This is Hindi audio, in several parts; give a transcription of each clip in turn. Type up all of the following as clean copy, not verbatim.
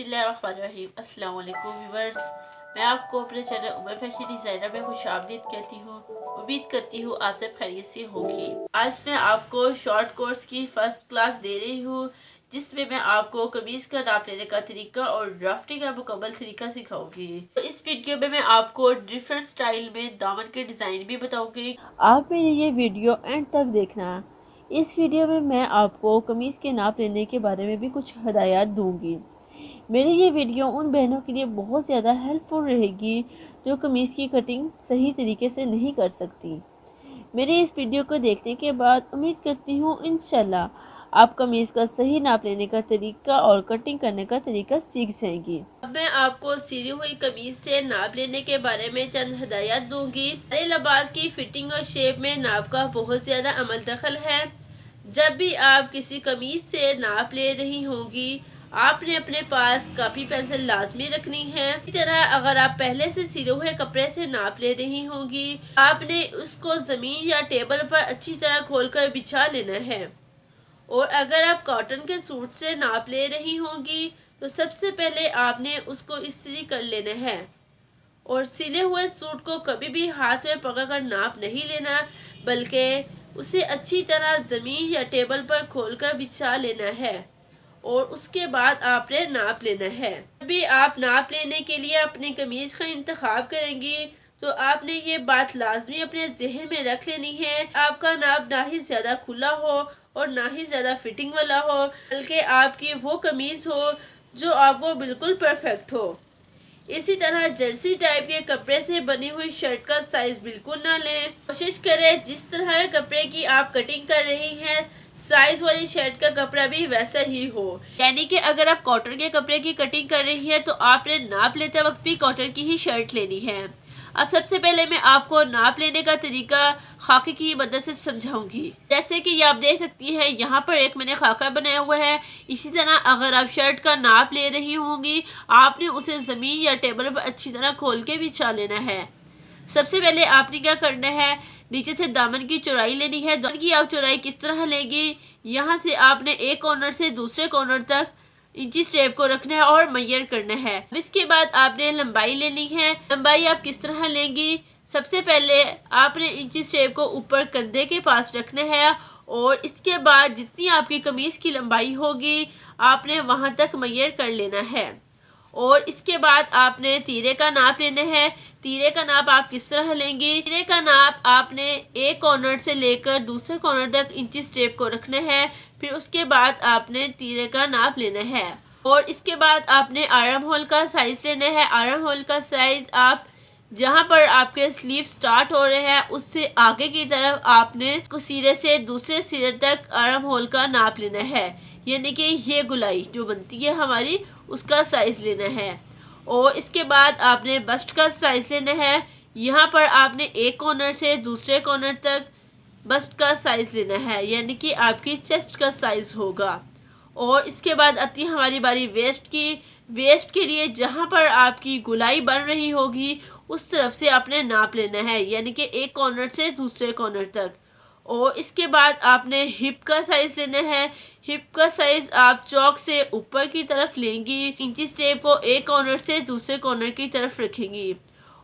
बिस्मिल्लाहिर्रहमानिर्रहीम। अस्सलाम वालेकुम व्यूअर्स, मैं आपको अपने चैनल उमर फैशन डिज़ाइनर में खुशामदीद कहती हूँ। उम्मीद करती हूँ आप सब खैरियत से होंगी। आज मैं आपको शॉर्ट कोर्स की फर्स्ट क्लास दे रही हूँ, जिसमें मैं आपको कमीज़ का नाप लेने का तरीका और ड्राफ्टिंग का मुकम्मल तरीका सिखाऊंगी। तो इस वीडियो में मैं आपको डिफरेंट स्टाइल में दामन के डिज़ाइन भी बताऊंगी। आप मेरी ये वीडियो एंड तक देखना। इस वीडियो में मैं आपको कमीज़ के नाप लेने के बारे में भी कुछ हदायत दूंगी। मेरी ये वीडियो उन बहनों के लिए बहुत ज़्यादा हेल्पफुल रहेगी जो कमीज़ की कटिंग सही तरीके से नहीं कर सकती। मेरी इस वीडियो को देखने के बाद उम्मीद करती हूँ इंशाल्लाह आप कमीज़ का सही नाप लेने का तरीका और कटिंग करने का तरीका सीख जाएंगी। अब मैं आपको सिली हुई कमीज़ से नाप लेने के बारे में चंद हदायत दूंगी। सारे लिबास की फिटिंग और शेप में नाप का बहुत ज़्यादा अमल दखल है। जब भी आप किसी कमीज़ से नाप ले रही होंगी, आपने अपने पास कापी पेंसिल लाजमी रखनी है। इसी तरह अगर आप पहले से सिले हुए कपड़े से नाप ले रही होंगी, आपने उसको ज़मीन या टेबल पर अच्छी तरह खोलकर बिछा लेना है। और अगर आप कॉटन के सूट से नाप ले रही होंगी तो सबसे पहले आपने उसको इस्त्री कर लेना है। और सिले हुए सूट को कभी भी हाथ में पकड़कर नाप नहीं लेना, बल्कि उसे अच्छी तरह ज़मीन या टेबल पर खोलकर बिछा लेना है और उसके बाद आपने नाप लेना है। जब भी आप नाप लेने के लिए अपनी कमीज़ का इंतखाब करेंगी तो आपने ये बात लाजमी अपने जहन में रख लेनी है, आपका नाप ना ही ज़्यादा खुला हो और ना ही ज़्यादा फिटिंग वाला हो, बल्कि आपकी वो कमीज़ हो जो आपको बिल्कुल परफेक्ट हो। इसी तरह जर्सी टाइप के कपड़े से बनी हुई शर्ट का साइज बिल्कुल ना लें। कोशिश करें जिस तरह के कपड़े की आप कटिंग कर रही हैं, साइज वाली शर्ट का कपड़ा भी वैसा ही हो। यानी कि अगर आप कॉटन के कपड़े की कटिंग कर रही है तो आपने नाप लेते वक्त भी कॉटन की ही शर्ट लेनी है। अब सबसे पहले मैं आपको नाप लेने का तरीका खाके की मदद से समझाऊंगी। जैसे कि ये आप देख सकती हैं, यहाँ पर एक मैंने खाका बनाया हुआ है। इसी तरह अगर आप शर्ट का नाप ले रही होंगी, आपने उसे ज़मीन या टेबल पर अच्छी तरह खोल के बिछा लेना है। सबसे पहले आपने क्या करना है, नीचे से दामन की चौड़ाई लेनी है। दामन की आप चौड़ाई किस तरह लेंगी, यहाँ से आपने एक कॉर्नर से दूसरे कॉर्नर तक इंची स्टेप को रखना है और मेजर करना है। इसके बाद आपने लंबाई लेनी है। लंबाई आप किस तरह लेंगी, सबसे पहले आपने इंची स्टेप को ऊपर कंधे के पास रखना है और इसके बाद जितनी आपकी कमीज की लंबाई होगी आपने वहां तक मेजर कर लेना है। और इसके बाद आपने तीरे का नाप लेना है। तीरे का नाप आप किस तरह लेंगी, तीरे का नाप आपने एक कॉर्नर से लेकर दूसरे कॉर्नर तक इंची स्टेप को रखना है। फिर उसके बाद आपने तीरे का नाप लेना है और इसके बाद आपने आर्म होल का साइज लेना है। आर्म होल का साइज आप जहाँ पर आपके स्लीव स्टार्ट हो रहे हैं उससे आगे की तरफ आपने सिरे से दूसरे सिरे तक आर्म होल का नाप लेना है। यानी कि ये गुलाई जो बनती है हमारी, उसका साइज लेना है। और इसके बाद आपने बस्ट का साइज लेना है। यहाँ पर आपने एक कॉर्नर से दूसरे कॉर्नर तक बस्ट का साइज लेना है, यानी कि आपकी चेस्ट का साइज होगा। और इसके बाद आती है हमारी बारी वेस्ट की। वेस्ट के लिए जहाँ पर आपकी गुलाई बन रही होगी उस तरफ से आपने नाप लेना है, यानी कि एक कॉर्नर से दूसरे कॉर्नर तक। और इसके बाद आपने हिप का साइज लेना है। हिप का साइज आप चौक से ऊपर की तरफ लेंगी, इंची स्टेप को एक कॉर्नर से दूसरे कॉर्नर की तरफ रखेंगी।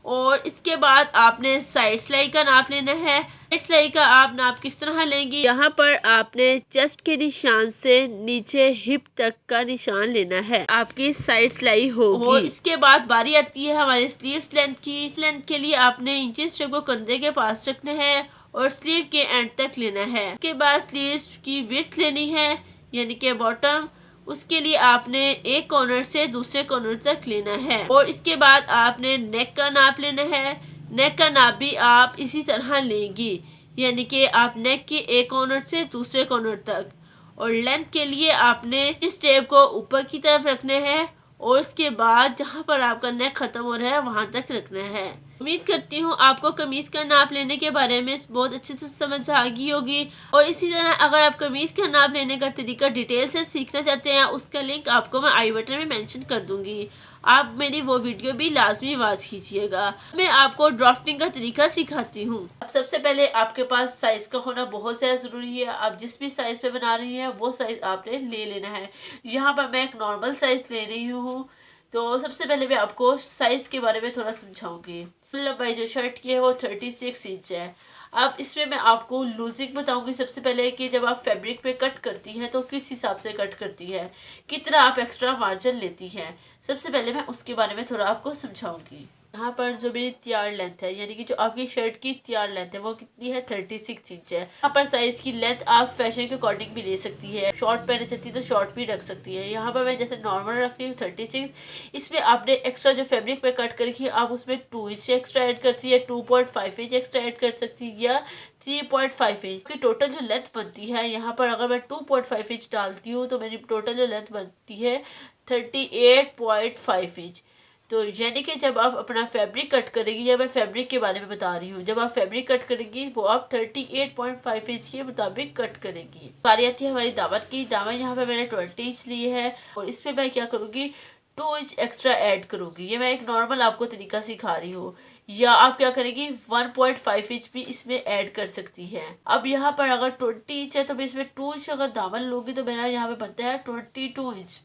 और इसके बाद आपने साइड सिलाई का नाप लेना है। साइड सिलाई का आप नाप किस तरह लेंगी, यहाँ पर आपने चेस्ट के निशान से नीचे हिप तक का निशान लेना है, आपकी साइड सिलाई होगी। और इसके बाद बारी आती है हमारे स्लीव्स लेंथ की। लेंथ के लिए आपने इंची स्टेप को कंधे के पास रखना है और स्लीव के एंड तक लेना है। इसके बाद स्लीव्स की विड्थ लेनी है, यानी कि बॉटम। उसके लिए आपने एक कॉर्नर से दूसरे कॉर्नर तक लेना है। और इसके बाद आपने नेक का नाप लेना है। नेक का नाप भी आप इसी तरह लेंगी, यानी कि आप नेक के एक कॉर्नर से दूसरे कॉर्नर तक। और लेंथ के लिए आपने इस टेप को ऊपर की तरफ रखना है और उसके बाद जहाँ पर आपका नेक ख़त्म हो रहा है वहाँ तक रखना है। उम्मीद करती हूँ आपको कमीज़ का नाप लेने के बारे में बहुत अच्छे से समझ आ गई होगी। और इसी तरह अगर आप कमीज़ का नाप लेने का तरीका डिटेल से सीखना चाहते हैं, उसका लिंक आपको मैं आई बटन में मेंशन कर दूंगी। आप मेरी वो वीडियो भी लाजमी वाच कीजिएगा। मैं आपको ड्राफ्टिंग का तरीका सिखाती हूँ। अब सबसे पहले आपके पास साइज़ का होना बहुत ज़्यादा ज़रूरी है। आप जिस भी साइज़ पे बना रही हैं वो साइज़ आपने ले लेना है। यहाँ पर मैं एक नॉर्मल साइज़ ले रही हूँ। तो सबसे पहले मैं आपको साइज़ के बारे में थोड़ा समझाऊंगी। लंबाई जो शर्ट की है वो 36 इंच है। अब इसमें मैं आपको लूजिंग बताऊंगी सबसे पहले कि जब आप फैब्रिक पे कट करती हैं तो किस हिसाब से कट करती है, कितना आप एक्स्ट्रा मार्जिन लेती हैं। सबसे पहले मैं उसके बारे में थोड़ा आपको समझाऊंगी। यहाँ पर जो मेरी तैयार लेंथ है, यानी कि जो आपकी शर्ट की तैयार लेंथ है वो कितनी है, 36 इंच है। यहाँ पर साइज की लेंथ आप फैशन के अकॉर्डिंग भी ले सकती है। शॉर्ट पहनना चाहती है तो शॉर्ट भी रख सकती है। यहाँ पर मैं जैसे नॉर्मल रख रही हूँ 36। इसमें आपने एक्स्ट्रा जो फैब्रिक पे कट करेगी आप उसमें 2 इंच एक्स्ट्रा ऐड करती है, 2.5 इंच एक्स्ट्रा ऐड कर सकती है या 3.5 इंच की टोटल जो लेंथ बनती है। यहाँ पर अगर मैं 2.5 इंच डालती हूँ तो मेरी टोटल जो लेंथ बनती है 38.5 इंच। तो यानी कि जब आप अपना फैब्रिक कट करेगी, या मैं फैब्रिक के बारे में बता रही हूँ, जब आप फैब्रिक कट करेगी वो आप 38.5 इंच के मुताबिक कट करेगी। बारी आती है हमारी दामन की। दामन यहाँ पे मैंने 20 इंच ली है और इसमें मैं क्या करूँगी, 2 इंच एक्स्ट्रा ऐड करूँगी। ये मैं एक नॉर्मल आपको तरीका सिखा रही हूँ। या आप क्या करेंगी, 1.5 इंच भी इसमें ऐड कर सकती है। अब यहाँ पर अगर 20 इंच है तो मैं इसमें 2 इंच अगर दामन लूँगी तो मेरा यहाँ पे बनता है 22 इंच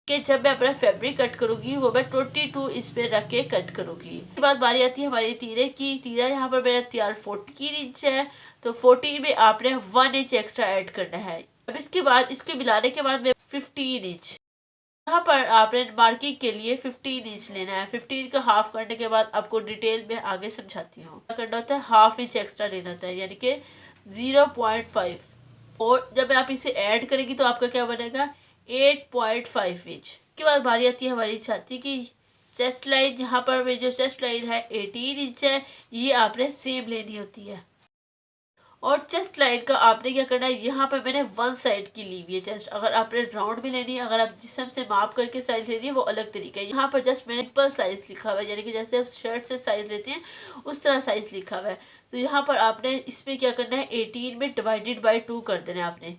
कि जब मैं अपना फैब्रिक कट करूँगी वो मैं 22 इंच पे रख के कट करूँगी। उसके बाद बारी आती है हमारी तीरे की। तीरा यहाँ पर मेरा तैयार 14 इंच है, तो 14 में आपने 1 इंच एक्स्ट्रा ऐड करना है। अब इसके बाद इसको मिलाने के बाद मैं 15 इंच, यहाँ पर आपने मार्किंग के लिए 15 इंच लेना है। 15 का हाफ करने के बाद आपको डिटेल में आगे समझाती हूँ। क्या करना होता है, हाफ इंच एक्स्ट्रा लेना होता है, यानी कि 0.5। और जब आप इसे ऐड करेंगी तो आपका क्या बनेगा, 8.5 इंच। के बाद बारी आती है हमारी छाती की। चेस्ट लाइन, यहाँ पर मेरी जो चेस्ट लाइन है 18 इंच है, ये आपने सेम लेनी होती है। और चेस्ट लाइन का आपने क्या करना है, यहाँ पर मैंने वन साइड की ली हुई है चेस्ट। अगर आपने राउंड में लेनी है, अगर आप जिस्म से माप करके साइज लेनी है वो अलग तरीका है। यहाँ पर जस्ट मैंने सिंपल साइज लिखा हुआ है, यानी कि जैसे आप शर्ट से साइज लेते हैं उस तरह साइज लिखा हुआ है। तो यहाँ पर आपने इसमें क्या करना है, 18 में डिवाइडेड बाई 2 कर देना है आपने।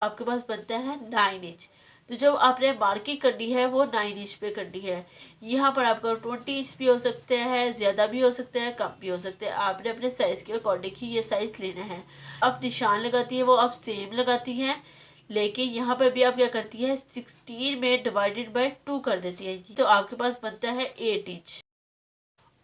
आपके पास बनता है 9 इंच। तो जब आपने मार्किंग करनी है वो 9 इंच पे करनी है। यहाँ पर आपका 20 इंच भी हो सकते हैं, ज़्यादा भी हो सकते हैं, कम भी हो सकते हैं। आपने अपने साइज़ के अकॉर्डिंग ही ये साइज़ लेना है। आप निशान लगाती है वो आप सेम लगाती हैं, लेकिन यहाँ पर भी आप क्या करती है, 16 में डिवाइडेड बाई 2 कर देती है, तो आपके पास बनता है 8 इंच।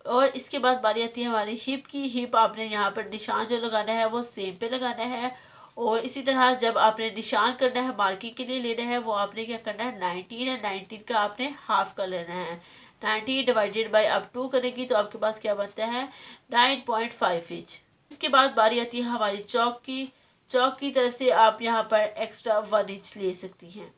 और इसके बाद बारी आती है हमारी हिप की। हिप आपने यहाँ पर निशान जो लगाना है वो सेम पे लगाना है। और इसी तरह जब आपने निशान करना है, मार्किंग के लिए लेना है, वो आपने क्या करना है, 19 है, 19 का आपने हाफ कर लेना है। 19 डिवाइडेड बाई आप 2 करेंगी तो आपके पास क्या बनता है, 9.5 इंच। इसके बाद बारी आती है हमारी चौक की। चौक की तरफ से आप यहाँ पर एक्स्ट्रा 1 इंच ले सकती हैं।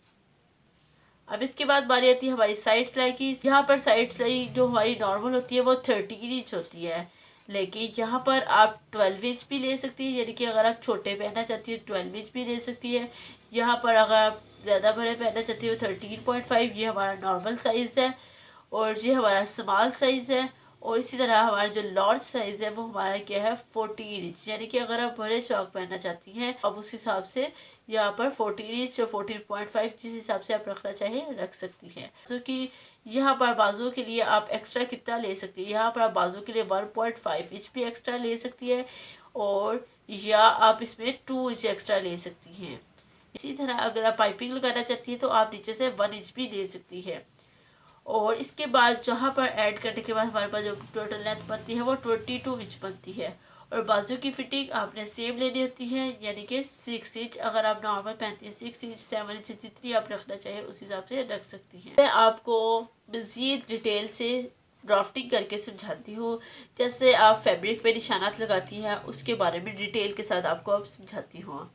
अब इसके बाद बारी आती है हमारी साइड सिलाई की। यहाँ पर साइड सिलाई जो हमारी नॉर्मल होती है वो 30 इंच होती है, लेकिन यहाँ पर आप 12 इंच भी ले सकती है, यानी कि अगर आप छोटे पहनना चाहती है 12 इंच भी ले सकती है। यहाँ पर अगर आप ज़्यादा बड़े पहनना चाहती हो 13.5, ये हमारा नॉर्मल साइज़ है और ये हमारा स्मॉल साइज़ है। और इसी तरह हमारा जो लार्ज साइज़ है वो हमारा क्या है, 14 इंच, यानी कि अगर आप बड़े चौक पहनना चाहती हैं अब उस हिसाब से यहाँ पर 14 इंच या 14.5 जिस हिसाब से आप रखना चाहें रख सकती हैं। क्योंकि यहाँ पर बाजू के लिए आप एक्स्ट्रा कितना ले सकती है, यहाँ पर आप बाजू के लिए 1.5 इंच भी एक्स्ट्रा ले सकती है, और या आप इसमें 2 इंच एक्स्ट्रा ले सकती हैं। इसी तरह अगर आप पाइपिंग लगाना चाहती है तो आप नीचे से 1 इंच भी ले सकती है। और इसके बाद जहाँ पर ऐड करने के बाद हमारे पास जो टोटल लेंथ बनती है वो 22 इंच बनती है। और बाजू की फिटिंग आपने सेम लेनी होती है, यानी कि 6 इंच। अगर आप नॉर्मल पहनती हैं 6 इंच, 7 इंच, जितनी आप रखना चाहें उस हिसाब से रख सकती हैं। मैं आपको मज़ीद डिटेल से ड्राफ्टिंग करके समझाती हूँ। जैसे आप फैब्रिक पे निशानात लगाती हैं उसके बारे में डिटेल के साथ आपको अब समझाती हूँ।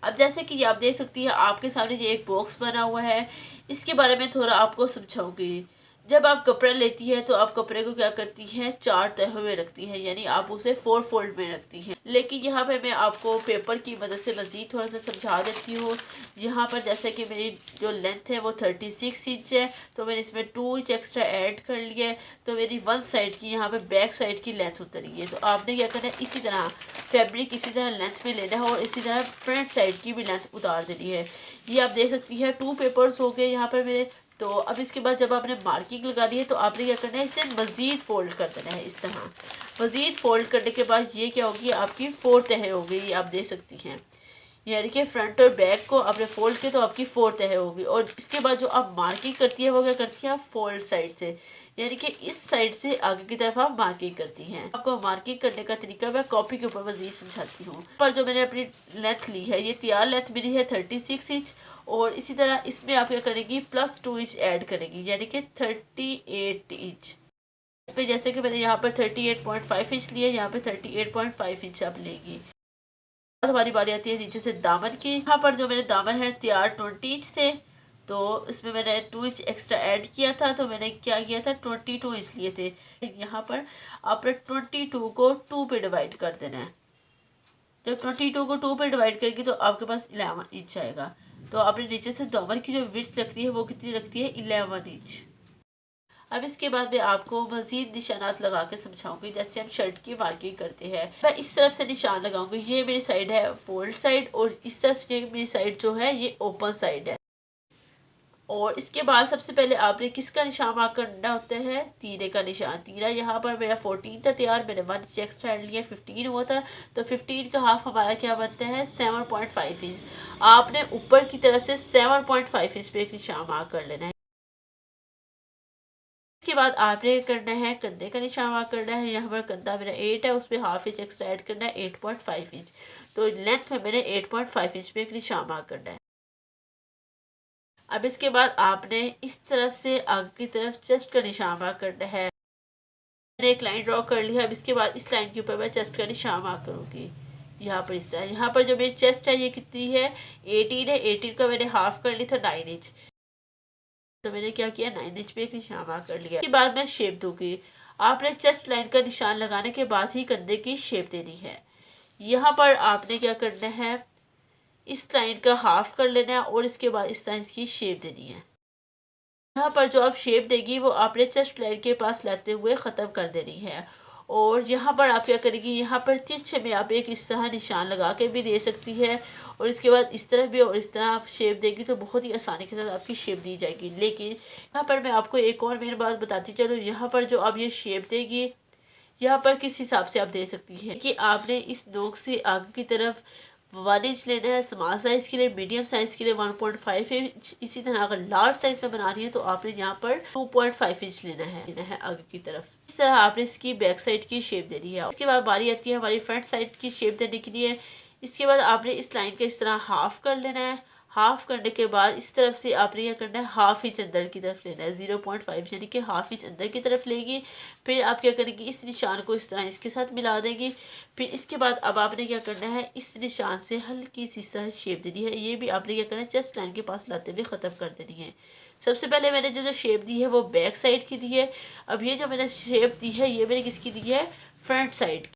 अब जैसे कि आप देख सकती हैं आपके सामने ये एक बॉक्स बना हुआ है, इसके बारे में थोड़ा आपको समझाऊंगी। जब आप कपड़ा लेती है तो आप कपड़े को क्या करती हैं, 4 तहों में रखती है, यानी आप उसे 4 फोल्ड में रखती हैं। लेकिन यहाँ पर मैं आपको पेपर की मदद से मज़ीद थोड़ा सा समझा देती हूँ। यहाँ पर जैसे कि मेरी जो लेंथ है वो 36 इंच है, तो मैंने इसमें 2 इंच एक्स्ट्रा ऐड कर लिया है, तो मेरी वन साइड की यहाँ पर बैक साइड की लेंथ उतरी है। तो आपने क्या करना है, इसी तरह फैब्रिक इसी तरह लेंथ में लेना है और इसी तरह फ्रंट साइड की भी लेंथ उतार देनी है। ये आप देख सकती है 2 पेपर्स हो गए यहाँ पर मेरे। तो अब इसके बाद जब आपने मार्किंग लगा दी है तो आपने क्या करना है, इसे मज़ीद फ़ोल्ड कर देना है। इस तरह मज़ीद फ़ोल्ड करने के बाद ये क्या होगी, आपकी 4 तह हो गई। ये आप देख सकती हैं, यानी कि फ्रंट और बैक को आपने फोल्ड किया तो आपकी 4 तह होगी। और इसके बाद जो आप मार्किंग करती है वो क्या करती है, आप फोल्ड साइड से, यानी कि इस साइड से आगे की तरफ आप मार्किंग करती हैं। आपको मार्किंग करने का तरीका मैं कॉपी के ऊपर मज़ीद समझाती हूँ। पर जो मैंने अपनी लेंथ ली है, ये तैयार लेंथ मेरी है 36 इंच, और इसी तरह इसमें आप क्या करेंगी, +2 इंच ऐड करेंगी, यानी कि 38 इंच। इस पर जैसे कि मैंने यहाँ पर 38.5 इंच लिया, यहाँ पे 38.5 इंच आप लेंगी। हमारी बारी आती है नीचे से दामन की। यहाँ पर जो मेरे दामन है तैयार 20 इंच थे, तो इसमें मैंने 2 इंच एक्स्ट्रा ऐड किया था, तो मैंने क्या किया था, 22 इंच लिए थे। यहाँ पर आपने 22 को 2 पे डिवाइड कर देना है। जब 22 को 2 पे डिवाइड करेगी तो आपके पास 11 इंच आएगा। तो आपने नीचे से दामन की जो विड्थ रखती है वो कितनी रखती है, 11 इंच। अब इसके बाद मैं आपको मज़ीद निशानात लगा के समझाऊंगी, जैसे हम शर्ट की मार्किंग करते हैं। मैं इस तरफ से निशान लगाऊंगी, ये मेरी साइड है फोल्ड साइड, और इस तरफ से मेरी साइड जो है ये ओपन साइड है। और इसके बाद सबसे पहले आपने किसका निशान मार्क करना होता है, तीरे का निशान। तीरा यहाँ पर मेरा 14 था तैयार, मैंने 1 इंच एक्स्ट्रा ऐड लिया, 15 हुआ था, तो 15 का हाफ हमारा क्या बनता है, 7.5 इंच। आपने ऊपर की तरफ से 7.5 इंच पे एक निशान मार्क कर लेना है। इसके बाद आपने करना है कंधे का निशान मार्क करना है। यहाँ पर कंधा मेरा 8 है, उस पर हाफ इंच एक्स्ट्रा ऐड करना है, 8.5 इंच। तो लेंथ में मैंने 8.5 इंच पे एक निशान मार्क करना है। अब इसके बाद आपने इस तरफ से आगे की तरफ चेस्ट का निशान मार्क करना है। मैंने एक लाइन ड्रॉ कर लिया। अब इसके बाद इस लाइन के ऊपर मैं चेस्ट का निशान मार्क करूँगी, यहाँ पर इस तरह। यहाँ पर जो मेरी चेस्ट है ये कितनी है, 18 है। 18 का मैंने हाफ कर लिया था 9 इंच, तो मैंने क्या किया, 9 इंच पे एक निशान मार्क कर लिया। इसके बाद मैं शेप दूंगी। आपने चेस्ट लाइन का निशान लगाने के बाद ही कंधे की शेप देनी है। यहाँ पर आपने क्या करना है, इस लाइन का हाफ कर लेना है और इसके बाद इस लाइन की शेप देनी है। यहाँ पर जो आप शेप देगी वो आपने चेस्ट लाइन के पास लाते हुए ख़त्म कर देनी है। और यहाँ पर आप क्या करेगी, यहाँ पर तिरछे में आप एक इस तरह निशान लगा के भी दे सकती है, और इसके बाद इस तरह भी और इस तरह आप शेप देगी तो बहुत ही आसानी के साथ आपकी शेप दी जाएगी। लेकिन यहाँ पर मैं आपको एक और मेन बात बताती चलूँ, यहाँ पर जो आप ये शेप देगी, यहाँ पर किस हिसाब से आप दे सकती हैं कि आपने इस नोक से आगे की तरफ 1 इंच लेना है स्मॉल साइज़ के लिए, मीडियम साइज़ के लिए 1.5 इंच। इसी तरह अगर लार्ज साइज़ में बना रही है तो आपने यहाँ पर 2.5 इंच लेना है आगे की तरफ। इस तरह आपने इसकी बैक साइड की शेप देनी है। इसके बाद बारी आती है हमारी फ्रंट साइड की शेप देने के लिए। इसके बाद आपने इस लाइन का इस तरह हाफ कर लेना है। हाफ करने के बाद इस तरफ से आपने यह करना है, हाफ इंच अंदर की तरफ लेना है, 0.5 यानी कि हाफ इंच अंदर की तरफ लेगी। फिर आप क्या करेंगी, इस निशान को इस तरह इसके साथ मिला देंगी। फिर इसके बाद अब आपने क्या करना है, इस निशान से हल्की सी सा शेप देनी है। ये भी आपने क्या करना है, चेस्ट लाइन के पास लाते हुए ख़त्म कर देनी है। सबसे पहले मैंने जो शेप दी है वो बैक साइड की दी है। अब ये जो मैंने शेप दी है ये मैंने किसकी दी है, फ्रंट साइड।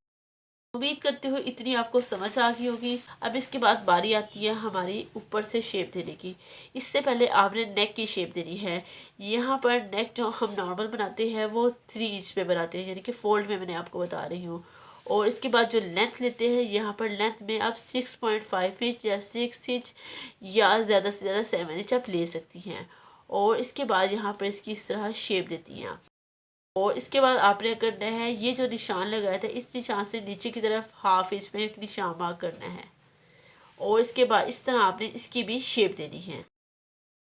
उम्मीद करती हूँ इतनी आपको समझ आ गई होगी। अब इसके बाद बारी आती है हमारी ऊपर से शेप देने की। इससे पहले आपने नेक की शेप देनी है। यहाँ पर नेक जो हम नॉर्मल बनाते हैं वो 3 इंच पे बनाते हैं, यानी कि फोल्ड में मैंने आपको बता रही हूँ। और इसके बाद जो लेंथ लेते हैं, यहाँ पर लेंथ में आप 6.5 इंच या 6 इंच या ज़्यादा से ज़्यादा 7 इंच आप ले सकती हैं। और इसके बाद यहाँ पर इसकी इस तरह शेप देती हैं आप। और इसके बाद आपने करना है, ये जो निशान लगाया था इस निशान से नीचे की तरफ हाफ इंच में एक निशान मार्क करना है। और इसके बाद इस तरह आपने इसकी भी शेप देनी है।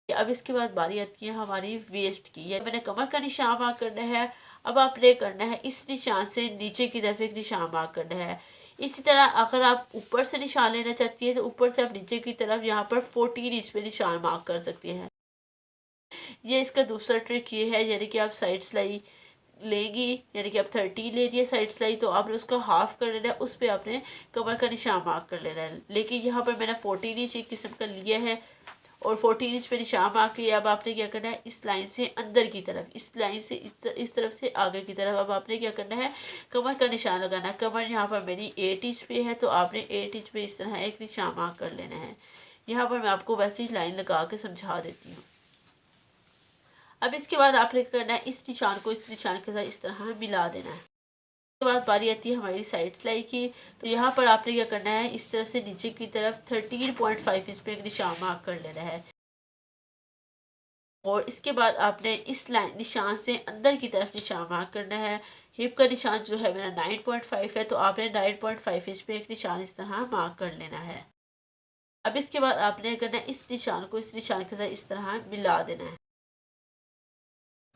अब इसके बाद बारी आती है हमारी वेस्ट की। ये मैंने कमर का निशान मार्क करना है। अब आपने करना है इस निशान से नीचे की तरफ एक निशान मार्क करना है। इसी तरह अगर आप ऊपर से निशान लेना चाहती है तो ऊपर से आप नीचे की तरफ यहाँ पर 14 इंच पे निशान मार्क कर सकते हैं। ये इसका दूसरा ट्रिक ये है, यानी कि आप साइड सिलाई लेगी, यानी कि आप 30 ले रही है साइड सिलाई, तो आपने उसका हाफ कर लेना है, उस पर आपने कमर का निशान मार्क कर लेना है। लेकिन यहाँ पर मैंने 14 इंच एक किस्म का लिया है और 14 इंच पे निशान मार्क किया। अब आपने क्या करना है, इस लाइन से अंदर की तरफ, इस लाइन से इस तरफ से आगे की तरफ अब आपने क्या करना है, कमर का निशान लगाना है। कमर यहाँ पर मेरी 8 इंच पे है, तो आपने 8 इंच पे इस तरह एक निशान मार्क कर लेना है। यहाँ पर मैं आपको वैसे ही लाइन लगा के समझा देती हूँ। अब इसके बाद आपने क्या करना है, इस निशान को इस निशान के साथ इस तरह मिला देना है। उसके बाद बारी आती है हमारी साइड सिलाई की। तो यहाँ पर आपने क्या करना है, इस तरफ से नीचे की तरफ 13.5 इंच पे एक निशान मार्क कर लेना है। और इसके बाद आपने इस लाइन निशान से अंदर की तरफ निशान मार्क करना है। हिप का निशान जो है मेरा 9.5 है, तो आपने 9.5 इंच पे एक निशान इस तरह मार्क कर लेना है। अब इसके बाद आपने करना है, इस निशान को इस निशान के साथ इस तरह मिला देना है।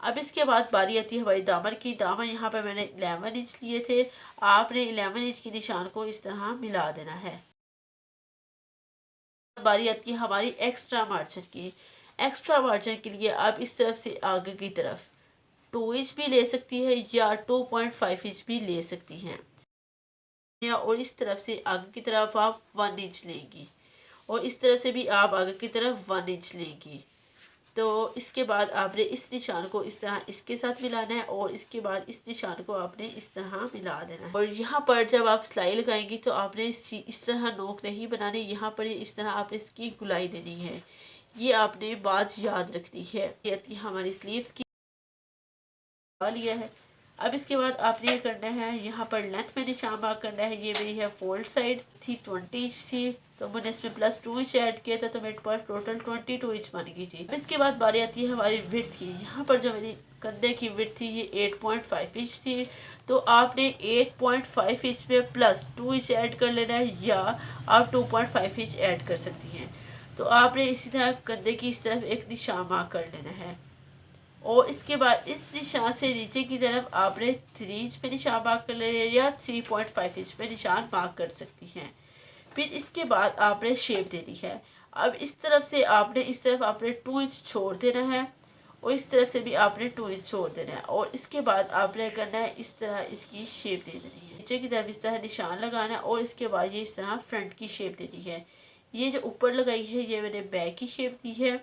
अब इसके बाद बारी आती है हमारी दामन की। दामन यहाँ पर मैंने 11 इंच लिए थे, आपने 11 इंच की निशान को इस तरह मिला देना है। बारी आती है हमारी एक्स्ट्रा मार्जिन की। एक्स्ट्रा मार्जिन के लिए आप इस तरफ से आगे की तरफ 2 इंच भी ले सकती है या 2.5 इंच भी ले सकती हैं, या और इस तरफ से आगे की तरफ आप 1 इंच लेंगी और इस तरह से भी आप आगे की तरफ 1 इंच लेंगी। तो इसके बाद आपने इस निशान को इस तरह इसके साथ मिलाना है और इसके बाद इस निशान को आपने इस तरह मिला देना है। और यहाँ पर जब आप सिलाई लगाएंगी तो आपने इस तरह नोक नहीं बनानी, यहाँ पर इस तरह आपने इसकी गुलाई देनी है। ये आपने बात याद रखनी है। ये हमारी स्लीव्स की लिया है। अब इसके बाद आपने ये करना है, यहाँ पर लेंथ में निशान मार्क करना है। ये मेरी है फोल्ड साइड थी, 20 इंच थी, तो मैंने इसमें +2 इंच ऐड किया था, तो मेरे पास टोटल 22 इंच बन गई थी। अब इसके बाद बारी आती है हमारी विड्थ की। यहाँ पर जो मेरी कंधे की विड्थ थी ये 8.5 इंच थी, तो आपने 8.5 इंच में +2 इंच ऐड कर लेना है, या आप 2.5 इंच ऐड कर सकती हैं। तो आपने इसी तरह कंधे की इस तरफ एक निशान मार्क कर लेना है और इसके बाद इस निशान से नीचे की तरफ आपने 3 इंच पे निशान मार्क कर लेना है या 3.5 इंच पे निशान मार्क कर सकती हैं। फिर इसके बाद आपने शेप देनी है। अब इस तरफ से आपने इस तरफ आपने 2 इंच छोड़ देना है और इस तरफ से भी आपने 2 इंच छोड़ देना है और इसके बाद आपने करना है इस तरह इसकी शेप दे देनी है। नीचे की तरफ इस तरह निशान लगाना है और इसके बाद ये इस तरह फ्रंट की शेप देनी है। ये जो ऊपर लगाई है ये मैंने बैक की शेप दी है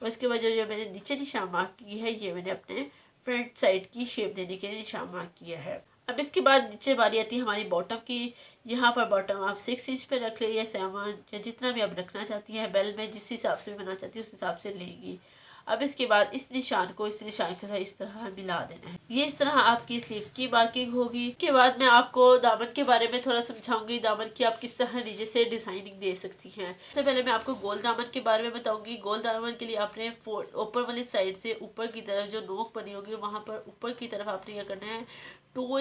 और इसके बाद जो मैंने नीचे निशान मार्क की है ये मैंने अपने फ्रंट साइड की शेप देने के लिए निशान मार्क किया है। अब इसके बाद नीचे बारी आती है हमारी बॉटम की। यहाँ पर बॉटम आप 6 इंच पे रख ले या 7 या जितना भी आप रखना चाहती हैं, बेल में जिस हिसाब से भी बनाना चाहती है उस हिसाब से लेंगी। अब इसके बाद इस निशान को इस निशान के साथ इस तरह मिला देना है। ये इस तरह आपकी स्लीव्स की मार्किंग होगी। इसके बाद मैं आपको दामन के बारे में थोड़ा समझाऊंगी, दामन की आप किस तरह नीचे से डिजाइनिंग दे सकती हैं। सबसे पहले मैं आपको गोल दामन के बारे में बताऊंगी। गोल दामन के लिए आपने ऊपर वाली साइड से ऊपर की तरफ जो नोक बनी होगी वहाँ पर ऊपर की तरफ आपने क्या करना है, 2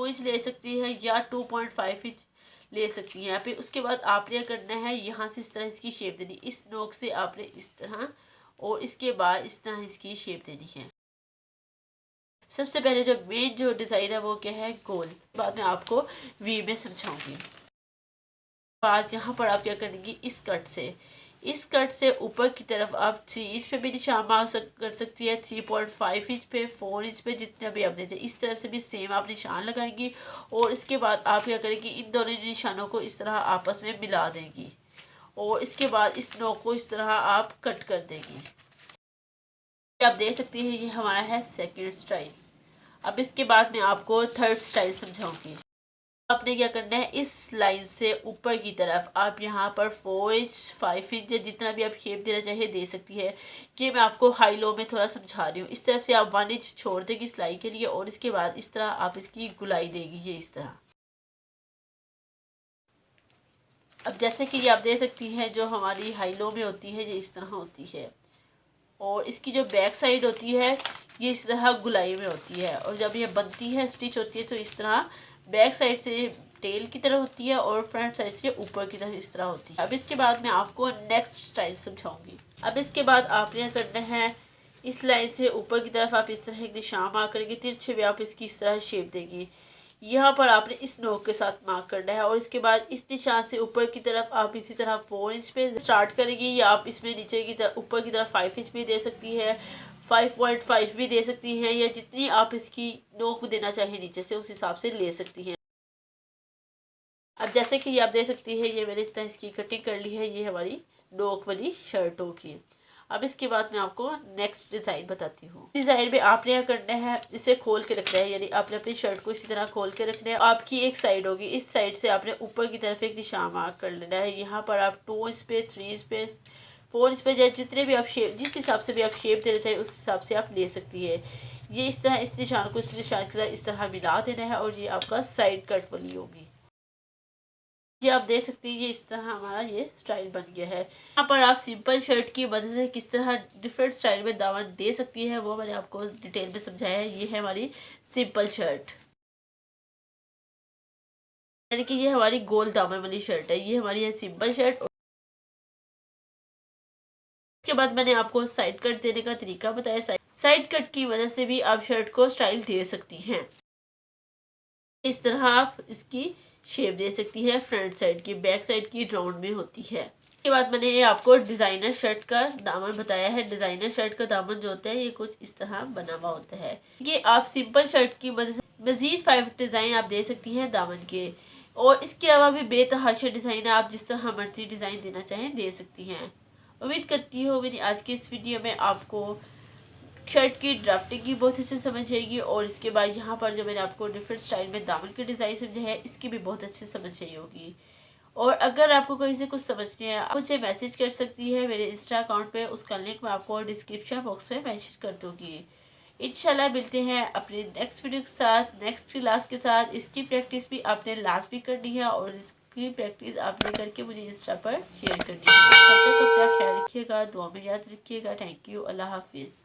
इंच ले सकती है या 2.5 इंच ले सकती हैं। फिर उसके बाद आपने करना है, यहाँ से इस तरह इसकी शेप देनी, इस नोक से आपने इस तरह और इसके बाद इस तरह इसकी शेप देनी है। सबसे पहले जो मेन जो डिज़ाइन है वो क्या है, गोल। बाद में आपको वी में समझाऊंगी। बाद यहाँ पर आप क्या करेंगी, इस कट से ऊपर की तरफ आप 3 इंच पे भी निशान मार्क कर सकती है, 3.5 इंच पे, 4 इंच पे, जितना भी आप देते हैं इस तरह से भी सेम आप निशान लगाएंगी। और इसके बाद आप क्या करेंगी, इन दोनों निशानों को इस तरह आपस में मिला देंगी और इसके बाद इस नोक को इस तरह आप कट कर देंगी। आप देख सकती हैं ये हमारा है सेकंड स्टाइल। अब इसके बाद मैं आपको थर्ड स्टाइल समझाऊंगी। आपने क्या करना है, इस लाइन से ऊपर की तरफ आप यहाँ पर 4 इंच 5 इंच या जितना भी आप शेप देना चाहे दे सकती है। कि मैं आपको हाई लो में थोड़ा समझा रही हूँ। इस तरफ से आप 1 इंच छोड़ देगी सिलाई के लिए और इसके बाद इस तरह आप इसकी गुलाई देगी, ये इस तरह। अब जैसे कि ये आप देख सकती हैं जो हमारी हाई लो में होती है ये इस तरह होती है और इसकी जो बैक साइड होती है ये इस तरह गुलाई में होती है और जब ये बनती है स्टिच होती है तो इस तरह बैक साइड से टेल की तरह होती है और फ्रंट साइड से ऊपर की तरह इस तरह होती है। अब इसके बाद मैं आपको नेक्स्ट स्टाइल समझाऊंगी। अब इसके बाद आपने करना है, इस लाइन से ऊपर की तरफ आप इस तरह एक निशान मार्क करेंगे, तिरछे में आप इसकी इस तरह शेप देगी। यहाँ पर आपने इस नोक के साथ मार्क करना है और इसके बाद इस निशान से ऊपर की तरफ आप इसी तरह 4 इंच पे स्टार्ट करेंगी या आप इसमें नीचे की तरफ ऊपर की तरफ 5 इंच भी दे सकती है, 5.5 भी दे सकती हैं या जितनी आप इसकी नोक देना चाहें नीचे से उस हिसाब से ले सकती हैं। अब जैसे कि ये आप देख सकती है ये मैंने इस तरह इसकी कटिंग कर ली है, ये हमारी नोक वाली शर्ट होगी। अब इसके बाद मैं आपको नेक्स्ट डिज़ाइन बताती हूँ। डिज़ाइन में आपने क्या करना है, इसे खोल के रखना है, यानी आपने अपनी शर्ट को इसी तरह खोल के रखना है। आपकी एक साइड होगी, इस साइड से आपने ऊपर की तरफ एक निशान मार्क कर लेना है। यहाँ पर आप 2 इंच पे, 3 इंच पे, 4 इंच पे, या जितने भी आप शेप, जिस हिसाब से भी आप शेप देना चाहें उस हिसाब से आप ले सकती है। ये इस तरह इस निशान को इस निशान के साथ इस तरह मिला देना है और ये आपका साइड कट वाली होगी। ये आप देख सकते हैं, ये इस तरह हमारा ये स्टाइल बन गया है। यहाँ पर आप सिंपल शर्ट की मदद से किस तरह डिफरेंट स्टाइल में दामन दे सकती है वो मैंने आपको डिटेल में समझाया है। ये है हमारी सिंपल शर्ट, यानी कि ये हमारी गोल दामन वाली शर्ट है। ये हमारी है सिंपल शर्ट। उसके बाद मैंने आपको साइड कट देने का तरीका बताया। साइड कट की वजह से भी आप शर्ट को स्टाइल दे सकती हैं। इस तरह आप इसकी शेप दे सकती है। फ्रंट साइड की, बैक साइड की राउंड में होती है। उसके बाद मैंने ये आपको डिज़ाइनर शर्ट का दामन बताया है। डिज़ाइनर शर्ट का दामन जो होता है ये कुछ इस तरह बना हुआ होता है। ये आप सिंपल शर्ट की मदद से मज़ीद 5 डिज़ाइन आप दे सकती हैं दामन के, और इसके अलावा भी बेतहाशा डिज़ाइन आप जिस तरह मर्जी डिज़ाइन देना चाहें दे सकती हैं। उम्मीद करती हूँ मेरी आज की इस वीडियो में आपको शर्ट की ड्राफ्टिंग की बहुत अच्छे से समझ आएगी, और इसके बाद यहाँ पर जो मैंने आपको डिफरेंट स्टाइल में दामन के डिज़ाइन समझे हैं इसकी भी बहुत अच्छे से समझ आई होगी। और अगर आपको कहीं से कुछ समझ नहीं है, आप मुझे मैसेज कर सकती है मेरे इंस्टा अकाउंट पे। उसका लिंक मैं आपको डिस्क्रिप्शन बॉक्स में मेंशन कर दूँगी। इंशाल्लाह मिलते हैं अपने नेक्स्ट वीडियो के साथ, नेक्स्ट क्लास के साथ। इसकी प्रैक्टिस भी आपने लास्ट भी करनी है और इसकी प्रैक्टिस आपने करके मुझे इंस्टा पर शेयर करनी है। तब तक अपना ख्याल रखिएगा, दुआ में याद रखिएगा। थैंक यू, अल्लाह हाफिज़।